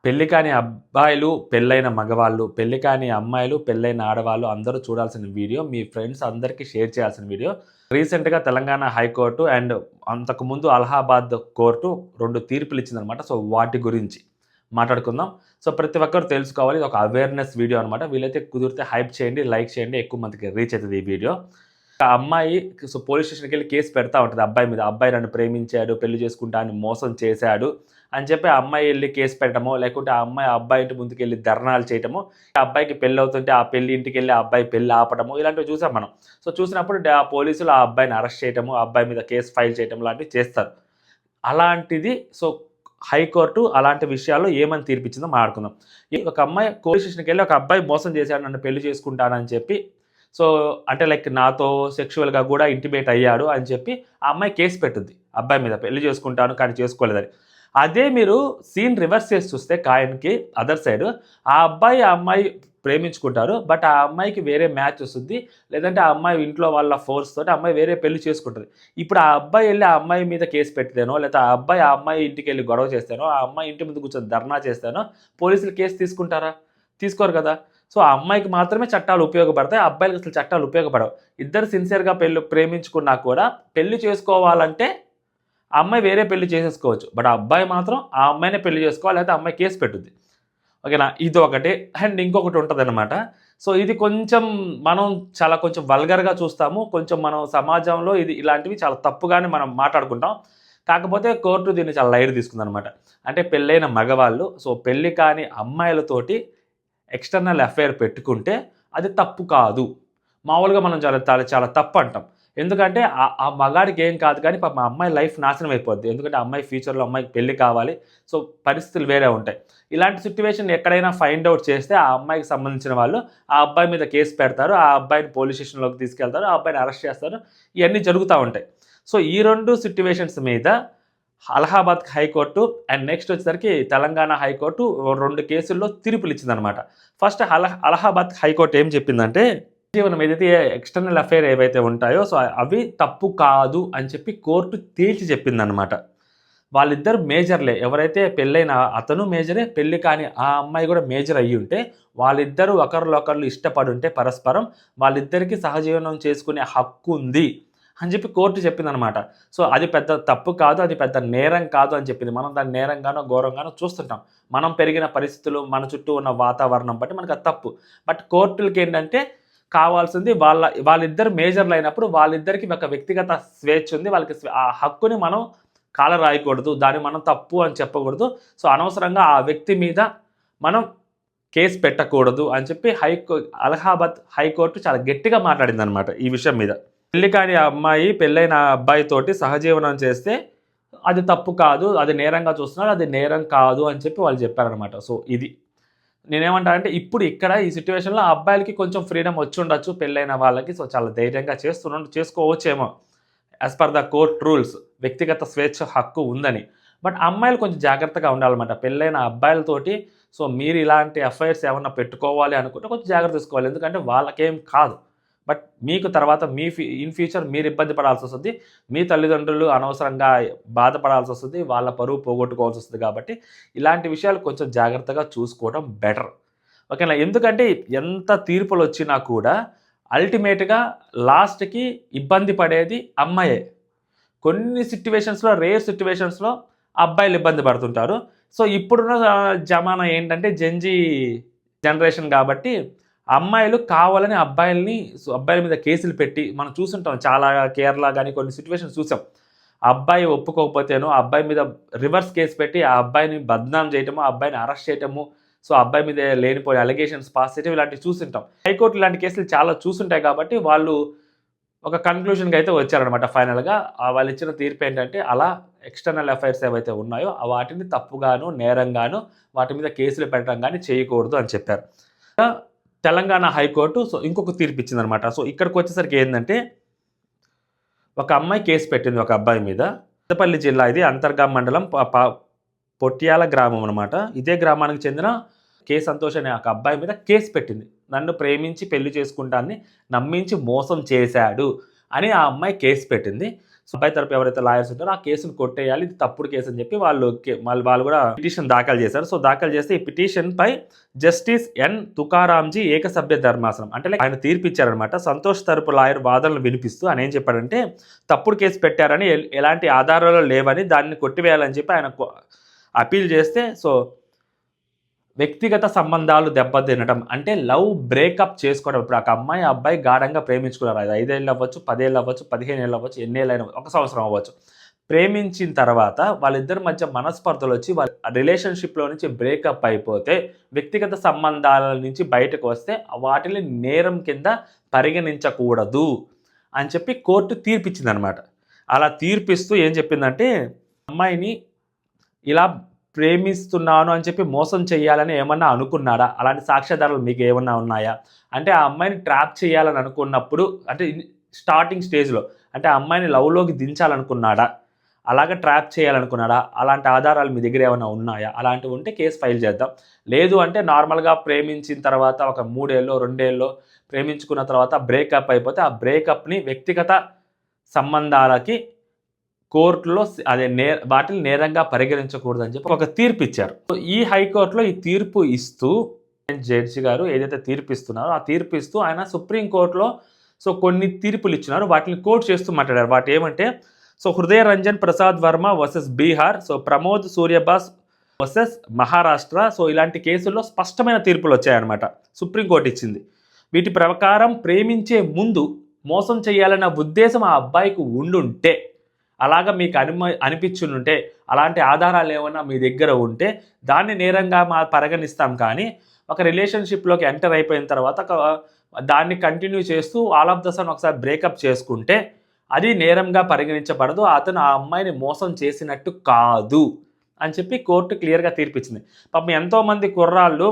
పెళ్లి కాని అబ్బాయిలు, పెళ్ళైన మగవాళ్ళు, పెళ్లి కాని అమ్మాయిలు, పెళ్ళైన ఆడవాళ్ళు అందరూ చూడాల్సిన వీడియో. మీ ఫ్రెండ్స్ అందరికీ షేర్ చేయాల్సిన వీడియో. రీసెంట్‌గా తెలంగాణ హైకోర్టు అండ్ అంతకుముందు అలహాబాద్ కోర్టు 2 తీర్పులు ఇచ్చిందనమాట. సో, వాటి గురించి మాట్లాడుకుందాం. సో, ప్రతి ఒక్కరు తెలుసుకోవాలి. ఇది ఒక అవేర్‌నెస్ వీడియో అనమాట. వీలైతే కుదిరితే హైప్ చేయండి, లైక్ చేయండి. ఎక్కువ మందికి రీచ్ అయితది ఈ వీడియో. ఆ అమ్మాయి పోలీస్ స్టేషన్‌కెళ్ళి కేస్ పెడతా ఉంటది అబ్బాయి మీద. అబ్బాయి నన్ను ప్రేమించాడు, పెళ్లి చేసుకుంటా అని మోసం చేశాడు అని చెప్పి ఆ అమ్మాయి ఎళ్లి కేస్ పెట్టడమో, లేకుంటే ఆ అమ్మాయి అబ్బాయి ఇంటి ముందుకెళ్ళి ధర్నాలు చేయటమో, ఆ అబ్బాయికి పెళ్లవుతుంటే ఆ పెళ్లి ఇంటికెళ్ళి ఆ అబ్బాయి పెళ్లి ఆపడమో ఇలాంటివి చూసాం మనం. సో, చూసినప్పుడు పోలీసులు ఆ అబ్బాయిని అరెస్ట్ చేయటము, ఆ అబ్బాయి మీద కేస్ ఫైల్ చేయటం లాంటివి చేస్తారు. అలాంటిది సో, హైకోర్టు అలాంటి విషయాల్లో ఏమని తీర్పిచ్చిందో మాట్లాడుకుందాం. ఒక అమ్మాయి పోలీస్ స్టేషన్‌కెళ్ళి ఒక అబ్బాయి మోసం చేశాడు, నన్ను పెళ్లి చేసుకుంటానని చెప్పి సో, అంటే లైక్ నాతో సెక్సువల్‌గా గూడా ఇంటిమేట్ అయ్యాడు అని చెప్పి ఆ అమ్మాయి కేస్ పెట్టుద్ది అబ్బాయి మీద. పెళ్లి చేసుకుంటాను కానీ చేసుకోలేదని. అదే మీరు సీన్ రివర్స్ చేసి చూస్తే కాయిన్‌కి అదర్ సైడ్ ఆ అబ్బాయి, ఆ అమ్మాయి ప్రేమించుకుంటారు. బట్ ఆ అమ్మాయికి వేరే మ్యాచ్ వస్తుంది. లేదంటే ఆ అమ్మాయి ఇంట్లో వాళ్ళ ఫోర్స్ తోటి ఆ అమ్మాయి వేరే పెళ్లి చేసుకుంటది. ఇప్పుడు ఆ అబ్బాయి ఎళ్లి ఆ అమ్మాయి మీద కేస్ పెట్టితేనో, లేతే ఆ అబ్బాయి ఆ అమ్మాయి ఇంటికెళ్ళి గొడవ చేస్తేనో, ఆ అమ్మాయి ఇంటి ముందు కూర్చొని ధర్నా చేస్తేనో పోలీసులు కేస్ తీసుకుంటారా? తీసుకోరు కదా! సో, ఆ అమ్మాయికి మాత్రమే చట్టాలు ఉపయోగపడతాయి. ఆ అబ్బాయిలకి అసలు చట్టాలు ఉపయోగపడవు. ఇద్దరు సిన్సియర్‌గా ప్రేమించుకున్నా కూడా పెళ్లి చేసుకోవాలంటే ఆ అమ్మాయి వేరే పెళ్లి చేసేసుకోవచ్చు. బట్ ఆ అబ్బాయి మాత్రం ఆ అమ్మాయినే పెళ్లి చేసుకోవాలి. లేకపోతే ఆ అమ్మాయి కేస్ పెట్టుద్ది. ఓకేనా? ఇదొకటి. అండ్ ఇంకొకటి ఉంటదనమాట. సో, ఇది కొంచెం మనం చాలా కొంచెం వల్గర్‌గా చూస్తాము. కొంచెం మనం సమాజంలో ఇలాంటివి చాలా తప్పుగానే మనం మాట్లాడుకుంటాం. కాకపోతే కోర్టు దీన్ని చాలా లైట్ తీసుకుందనమాట. అంటే పెళ్ళైన మగవాళ్ళు సో, పెళ్లి కాని అమ్మాయిలతోటి ఎక్స్టర్నల్ అఫైర్ పెట్టుకుంటే అది తప్పు కాదు. మామూలుగా మనం చాలా చాలా చాలా తప్పంటాం. ఎందుకంటే ఆ మగాడికి ఏం కాదు కానీ పాపం ఆ అమ్మాయి లైఫ్ నాశనం అయిపోద్ది. ఎందుకంటే ఆ అమ్మాయి ఫ్యూచర్‌లో అమ్మాయికి పెళ్లి కావాలి. సో, పరిస్థితులు వేరే ఉంటాయి. ఇలాంటి సిట్యుయేషన్ ఎక్కడైనా ఫైండ్ ఔట్ చేస్తే ఆ అమ్మాయికి సంబంధించిన వాళ్ళు ఆ అబ్బాయి మీద కేస్ పెడతారు. ఆ అబ్బాయిని పోలీస్ స్టేషన్‌లోకి తీసుకెళ్తారు. ఆ అబ్బాయిని అరెస్ట్ చేస్తారు. ఇయన్నీ జరుగుతా ఉంటాయి. సో, ఈ 2 సిట్యుయేషన్స్ మీద అలహాబాద్ హైకోర్టు అండ్ నెక్స్ట్ వచ్చేసరికి తెలంగాణ హైకోర్టు 2 కేసుల్లో తీర్పులిచ్చిందనమాట. ఫస్ట్ అలహాబాద్ హైకోర్టు ఏం చెప్పిందంటే, జీవనం ఏదైతే ఎక్స్టర్నల్ అఫైర్ ఏవైతే ఉంటాయో సో, అవి తప్పు కాదు అని చెప్పి కోర్టు తేల్చి చెప్పిందనమాట. వాళ్ళిద్దరు మేజర్‌లే. ఎవరైతే పెళ్ళైన అతను మేజరే, పెళ్లి కాని ఆ అమ్మాయి కూడా మేజర్ అయ్యుంటే, వాళ్ళిద్దరూ ఒకరినొకళ్ళు ఇష్టపడుంటే పరస్పరం, వాళ్ళిద్దరికీ సహజీవనం చేసుకునే హక్కుంది అని చెప్పి కోర్టు చెప్పిందనమాట. సో, అది పెద్ద తప్పు కాదు, అది పెద్ద నేరం కాదు అని చెప్పింది. మనం దాన్ని నేరంగానో, ఘోరంగానో చూస్తుంటాం. మనం పెరిగిన పరిస్థితులు, మన చుట్టూ ఉన్న వాతావరణం బట్టి మనకది తప్పు. బట్ కోర్టులకేంటంటే కావాల్సింది వాళ్ళిద్దరు మేజర్‌లయినప్పుడు వాళ్ళిద్దరికీ ఒక వ్యక్తిగత స్వేచ్ఛ ఉంది. వాళ్ళకి ఆ హక్కుని మనం కాలరాయకూడదు. దాన్ని మనం తప్పు అని చెప్పకూడదు. సో, అనవసరంగా ఆ వ్యక్తి మీద మనం కేస్ పెట్టకూడదు అని చెప్పి అలహాబాద్ హైకోర్టు చాలా గట్టిగా మాట్లాడిందనమాట ఈ విషయం మీద. పెళ్లి కాని అమ్మాయి పెళ్ళైన అబ్బాయితోటి సహజీవనం చేస్తే అది తప్పు కాదు. అది నేరంగా చూస్తున్నారు. అది నేరం కాదు అని చెప్పి వాళ్ళు చెప్పారనమాట. సో, ఇది. నేనేమంటానంటే ఇప్పుడు ఇక్కడ ఈ సిట్యుయేషన్‌లో ఆ అబ్బాయిలకి కొంచెం ఫ్రీడమ్ వచ్చుండొచ్చు పెళ్ళైన వాళ్ళకి. సో, చాలా ధైర్యంగా చేసుకోవచ్చేమో. As per the court rules వ్యక్తిగత స్వేచ్ఛ హక్కు ఉందని. బట్ అమ్మాయిలు కొంచెం జాగ్రత్తగా ఉండాలన్నమాట. పెళ్ళైన అబ్బాయిలతోటి సో, మీరు ఇలాంటి అఫైర్స్ ఏమన్నా పెట్టుకోవాలి అనుకుంటే కొంచెం జాగ్రత్త తీసుకోవాలి. ఎందుకంటే వాళ్ళకేం కాదు. బట్ మీకు తర్వాత ఇన్ ఫ్యూచర్ మీరు ఇబ్బంది పడాల్సొస్తది. మీ తల్లిదండ్రులు అనవసరంగా బాధపడాల్సొస్తది. వాళ్ళ పరువు పోగొట్టుకోవాల్సొస్తది కాబట్టి ఇలాంటి విషయాలు కొంచెం జాగ్రత్తగా చూసుకోవడం బెటర్. ఓకేనా? ఎందుకంటే ఎంత తీర్పులొచ్చినా కూడా అల్టిమేట్‌గా లాస్ట్‌కి ఇబ్బంది పడేది అమ్మాయే. కొన్ని సిట్యుయేషన్స్‌లో రేర్ సిట్యుయేషన్స్‌లో అబ్బాయిలు ఇబ్బంది పడుతుంటారు. సో, ఇప్పుడున్న జమానా ఏంటంటే జెన్‌జీ జనరేషన్ కాబట్టి అమ్మాయిలు కావాలని అబ్బాయిల మీద కేసులు పెట్టి మనం చూసుంటాం. చాలా కేరళ గాని కొన్ని సిట్యుయేషన్స్ చూసాం. అబ్బాయి ఒప్పుకోకపోతేనో ఆ అబ్బాయి మీద రివర్స్ కేస్ పెట్టి ఆ అబ్బాయిని బద్నాం చేయటము, ఆ అబ్బాయిని అరెస్ట్ చేయటము, సో, ఆ అబ్బాయి మీద లేనిపోని అలిగేషన్స్ పాస్ చేయటం ఇలాంటివి చూసుంటాం. హైకోర్టు ఇలాంటి కేసులు చాలా చూసుంటాయి కాబట్టి వాళ్ళు ఒక కన్క్లూషన్‌కి అయితే వచ్చారనమాట ఫైనల్‌గా. వాళ్ళిచ్చిన తీర్పు ఏంటంటే అలా ఎక్స్టర్నల్ అఫైర్స్ ఏవైతే ఉన్నాయో వాటిని తప్పుగాను, నేరంగాను వాటి మీద కేసులు పెట్టడం గాని చేయకూడదు అని చెప్పారు. తెలంగాణ హైకోర్టు సో, ఇంకొక తీర్పు ఇచ్చిందనమాట. సో, ఇక్కడికొచ్చేసరికి ఏందంటే ఒక అమ్మాయి కేసు పెట్టింది ఒక అబ్బాయి మీద. పెద్దపల్లి జిల్లా ఇది అంతర్గాం మండలం పొట్యాల గ్రామం అనమాట. ఇదే గ్రామానికి చెందిన సంతోష్ అనే ఒక అబ్బాయి మీద కేసు పెట్టింది. నన్ను ప్రేమించి పెళ్లి చేసుకుంటాన్ని నమ్మించి మోసం చేశాడు అని ఆ అమ్మాయి కేసు పెట్టింది. సో అబ్బాయి తరపు ఎవరైతే లాయర్స్ ఉంటారో ఆ కేసును కొట్టేయాలి, ఇది తప్పుడు కేసు అని చెప్పి వాళ్ళు కూడా పిటిషన్ దాఖలు చేశారు. సో దాఖలు చేస్తే ఈ పిటిషన్ పై జస్టిస్ ఎన్ తుకారాంజీ ఏకసభ్య ధర్మాసనం అంటే ఆయన తీర్పు ఇచ్చారనమాట. సంతోష్ తరపు లాయర్ వాదనలు వినిపిస్తూ ఆయన ఏం చెప్పాడంటే తప్పుడు కేసు పెట్టారని, ఎలాంటి ఆధారాలు లేవని, దాన్ని కొట్టివేయాలని చెప్పి ఆయన అపీల్ చేస్తే, సో వ్యక్తిగత సంబంధాలు దెబ్బతినడం అంటే లవ్ బ్రేకప్ చేసుకోవడం. ఇప్పుడు ఒక అమ్మాయి అబ్బాయి గాఢంగా ప్రేమించుకున్నారు. అది 5 ఏళ్ళు అవ్వచ్చు, 10 ఏళ్ళు అవ్వచ్చు, 15 ఏళ్ళు అవ్వచ్చు, ఎన్ని ఏళ్ళైనా 1 సంవత్సరం అవ్వచ్చు. ప్రేమించిన తర్వాత వాళ్ళిద్దరి మధ్య మనస్పర్ధలు వచ్చి వాళ్ళ రిలేషన్షిప్లో నుంచి బ్రేకప్ అయిపోతే వ్యక్తిగత సంబంధాల నుంచి బయటకు వస్తే వాటిని నేరం కింద పరిగణించకూడదు అని చెప్పి కోర్టు తీర్పిచ్చిందనమాట. అలా తీర్పిస్తూ ఏం చెప్పిందంటే అమ్మాయిని ఇలా ప్రేమిస్తున్నాను అని చెప్పి మోసం చేయాలని ఏమన్నా అనుకున్నాడా, అలాంటి సాక్ష్యాధారాలు మీకు ఏమన్నా ఉన్నాయా అంటే ఆ అమ్మాయిని ట్రాప్ చేయాలని అనుకున్నప్పుడు అంటే స్టార్టింగ్ స్టేజ్లో అంటే ఆ అమ్మాయిని లవ్లోకి దించాలనుకున్నాడా, అలాగ ట్రాప్ చేయాలనుకున్నాడా, అలాంటి ఆధారాలు మీ దగ్గర ఏమైనా ఉన్నాయా, అలాంటివి ఉంటే కేసు ఫైల్ చేద్దాం. లేదు అంటే నార్మల్గా ప్రేమించిన తర్వాత ఒక 3 ఏళ్ళో 2 ఏళ్ళో ప్రేమించుకున్న తర్వాత బ్రేకప్ అయిపోతే ఆ బ్రేకప్ని వ్యక్తిగత సంబంధాలకి కోర్టులో అదే వాటిని నేరంగా పరిగణించకూడదని చెప్పి ఒక తీర్పు ఇచ్చారు. ఈ హైకోర్టులో ఈ తీర్పు ఇస్తూ జడ్జి గారు ఏదైతే తీర్పు ఇస్తున్నారో ఆ తీర్పు ఇస్తూ ఆయన సుప్రీంకోర్టులో సో కొన్ని తీర్పులు ఇచ్చినారు, వాటిని కోర్టు చేస్తూ మాట్లాడారు. వాటి ఏమంటే so Hridaya Ranjan Prasad Varma versus Bihar, so Pramod Suryabas versus Maharashtra. So ఇలాంటి కేసుల్లో స్పష్టమైన తీర్పులు వచ్చాయన్నమాట, సుప్రీంకోర్టు ఇచ్చింది. వీటి ప్రకారం ప్రేమించే ముందు మోసం చేయాలన్న ఉద్దేశం ఆ అబ్బాయికి ఉండుంటే, అలాగా మీకు అనిపించుంటే, అలాంటి ఆధారాలు ఏమన్నా మీ దగ్గర ఉంటే దాన్ని నేరంగా పరిగణిస్తాం. కానీ ఒక రిలేషన్షిప్లోకి ఎంటర్ అయిపోయిన తర్వాత దాన్ని కంటిన్యూ చేస్తూ ఆల్ ఆఫ్ ద సడన్ ఒకసారి బ్రేకప్ చేసుకుంటే అది నేరంగా పరిగణించబడదు, అతను ఆ అమ్మాయిని మోసం చేసినట్టు కాదు అని చెప్పి కోర్టు క్లియర్గా తీర్పిచ్చింది. పాపం ఎంతోమంది కుర్రాళ్ళు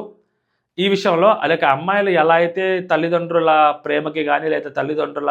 ఈ విషయంలో అలాగే అమ్మాయిలు ఎలా అయితే తల్లిదండ్రుల ప్రేమకి కానీ లేదా తల్లిదండ్రుల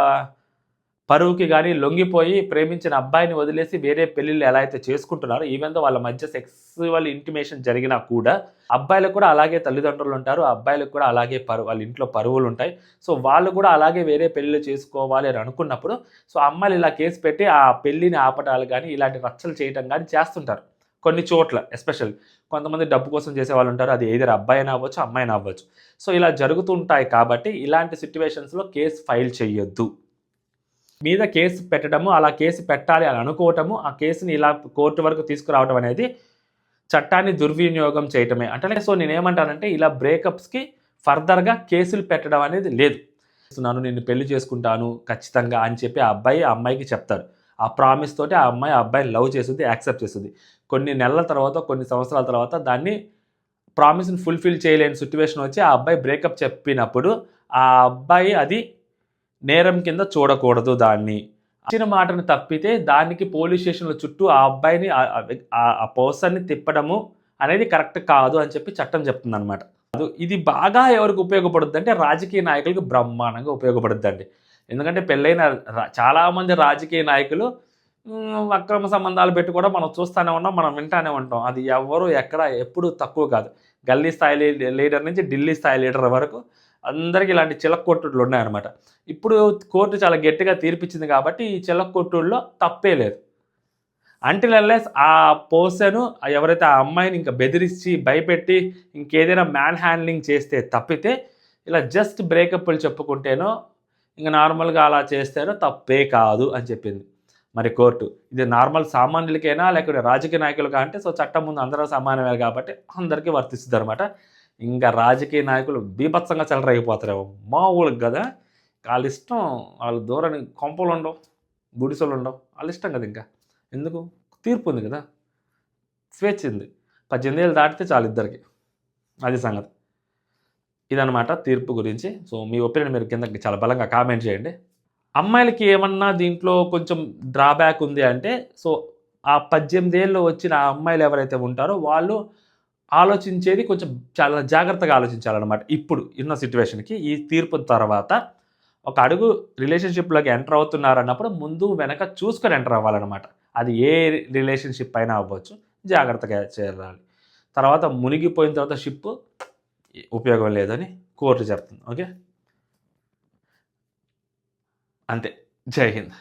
పరువుకి కానీ లొంగిపోయి ప్రేమించిన అబ్బాయిని వదిలేసి వేరే పెళ్ళిళ్ళు ఎలా అయితే చేసుకుంటున్నారో, ఈవెన్ దో వాళ్ళ మధ్య సెక్సువల్ ఇంటిమేషన్ జరిగినా కూడా అబ్బాయిలకు కూడా అలాగే తల్లిదండ్రులు ఉంటారు, అబ్బాయిలకు కూడా అలాగే వాళ్ళ ఇంట్లో పరువులు ఉంటాయి. సో వాళ్ళు కూడా అలాగే వేరే పెళ్ళిళ్ళు చేసుకోవాలి అని అనుకున్నప్పుడు సో అమ్మాయిలు ఇలా కేసు పెట్టి ఆ పెళ్ళిని ఆపటాలు కానీ ఇలాంటి రచ్చలు చేయడం కానీ చేస్తుంటారు కొన్ని చోట్ల. ఎస్పెషల్లీ కొంతమంది డబ్బు కోసం చేసే వాళ్ళు ఉంటారు, అది ఏదైనా అబ్బాయి అయినా అవ్వచ్చు, అమ్మాయి అయినా అవ్వచ్చు. సో ఇలా జరుగుతుంటాయి కాబట్టి ఇలాంటి సిట్యువేషన్స్లో కేసు ఫైల్ చేయొద్దు. మీద కేసు పెట్టడము, అలా కేసు పెట్టాలి అని అనుకోవటము, ఆ కేసుని ఇలా కోర్టు వరకు తీసుకురావడం అనేది చట్టాన్ని దుర్వినియోగం చేయటమే. అంటే సో నేనేమంటానంటే ఇలా బ్రేకప్స్కి ఫర్దర్గా కేసులు పెట్టడం అనేది లేదు. నిన్ను పెళ్లి చేసుకుంటాను ఖచ్చితంగా అని చెప్పి ఆ అబ్బాయి ఆ అమ్మాయికి చెప్తాడు. ఆ ప్రామిస్ తోటి ఆ అమ్మాయి ఆ అబ్బాయిని లవ్ చేస్తుంది, యాక్సెప్ట్ చేస్తుంది. కొన్ని నెలల తర్వాత కొన్ని సంవత్సరాల తర్వాత దాన్ని ప్రామిస్ని ఫుల్ఫిల్ చేయలేని సిట్యువేషన్ వచ్చి ఆ అబ్బాయి బ్రేకప్ చెప్పినప్పుడు ఆ అబ్బాయి అది నేరం కింద చూడకూడదు. దాన్ని ఇచ్చిన మాటను తప్పితే దానికి పోలీస్ స్టేషన్ల చుట్టూ ఆ అబ్బాయిని ఆ పర్సన్ని తిప్పడము అనేది కరెక్ట్ కాదు అని చెప్పి చట్టం చెప్తుంది అనమాట. ఇది బాగా ఎవరికి ఉపయోగపడుద్ది అంటే రాజకీయ నాయకులకు బ్రహ్మాండంగా ఉపయోగపడుద్దండి. ఎందుకంటే పెళ్ళైన చాలామంది రాజకీయ నాయకులు అక్రమ సంబంధాలు పెట్టి కూడా మనం చూస్తూనే ఉన్నాం, మనం వింటానే ఉంటాం. అది ఎవరు ఎక్కడ ఎప్పుడు తక్కువ కాదు. గల్లీ స్థాయి లీడర్ నుంచి ఢిల్లీ స్థాయి లీడర్ వరకు అందరికీ ఇలాంటి చిలక్కొట్టుళ్ళు ఉన్నాయన్నమాట. ఇప్పుడు కోర్టు చాలా గట్టిగా తీర్పిచ్చింది కాబట్టి ఈ చిలక్కొట్టుల్లో తప్పే లేదు. అంటిల్ అన్లెస్ ఆ పర్సన్ ఎవరైతే ఆ అమ్మాయిని ఇంకా బెదిరించి భయపెట్టి ఇంకేదైనా మ్యాన్ హ్యాండ్లింగ్ చేస్తే తప్పితే ఇలా జస్ట్ బ్రేకప్లు చెప్పుకుంటేనో ఇంకా నార్మల్గా అలా చేస్తేనో తప్పే కాదు అని చెప్పింది మరి కోర్టు. ఇది నార్మల్ సామాన్యులకైనా లేకపోతే రాజకీయ నాయకులుగా అంటే సో చట్టం ముందు అందరూ సమానమే కాబట్టి అందరికీ వర్తిస్తుంది అనమాట. ఇంకా రాజకీయ నాయకులు బీభత్సంగా చెలరైపోతారేమో మామూలుగా కదా. వాళ్ళ ఇష్టం, వాళ్ళ దూరాన్ని కొంపలు ఉండవు, గుడిసెలు ఉండవు, వాళ్ళ ఇష్టం కదా. ఇంకా ఎందుకు, తీర్పు ఉంది కదా, స్వేచ్ఛ ఉంది. 18 ఏళ్ళు దాటితే చాలు ఇద్దరికి, అది సంగతి. ఇదనమాట తీర్పు గురించి. సో మీ ఒపీనియన్ మీరు కింద చాలా బలంగా కామెంట్ చేయండి. అమ్మాయిలకి ఏమన్నా దీంట్లో కొంచెం డ్రాబ్యాక్ ఉంది అంటే సో ఆ 18 ఏళ్ళు వచ్చిన అమ్మాయిలు ఎవరైతే ఉంటారో వాళ్ళు ఆలోచించేది కొంచెం చాలా జాగ్రత్తగా ఆలోచించాలన్నమాట. ఇప్పుడు ఉన్న సిట్యువేషన్కి ఈ తీర్పు తర్వాత ఒక అడుగు రిలేషన్షిప్లోకి ఎంటర్ అవుతున్నారన్నప్పుడు ముందు వెనక చూసుకొని ఎంటర్ అవ్వాలన్నమాట. అది ఏ రిలేషన్షిప్ అయినా అవ్వచ్చు, జాగ్రత్తగా చేయాలి. తర్వాత మునిగిపోయిన తర్వాత షిప్ ఉపయోగం లేదని కోర్టు చెప్తుంది. ఓకే, అంతే. జై హింద్.